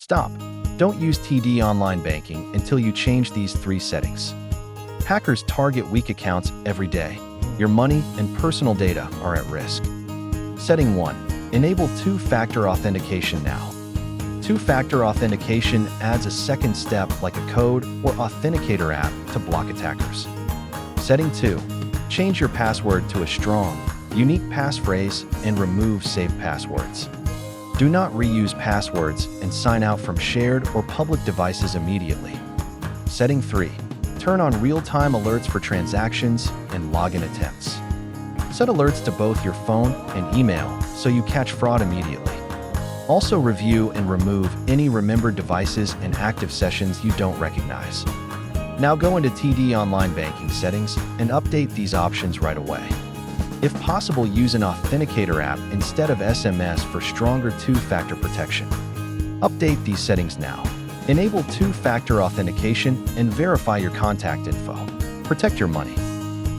Stop. Don't use TD Online Banking until you change these 3 settings. Hackers target weak accounts every day. Your money and personal data are at risk. Setting 1. Enable two-factor authentication now. Two-factor authentication adds a second step like a code or authenticator app to block attackers. Setting 2. Change your password to a strong, unique passphrase and remove saved passwords. Do not reuse passwords and sign out from shared or public devices immediately. Setting 3. Turn on real-time alerts for transactions and login attempts. Set alerts to both your phone and email so you catch fraud immediately. Also review and remove any remembered devices and active sessions you don't recognize. Now go into TD Online Banking settings and update these options right away. If possible, use an authenticator app instead of SMS for stronger two-factor protection. Update these settings now. Enable two-factor authentication and verify your contact info. Protect your money.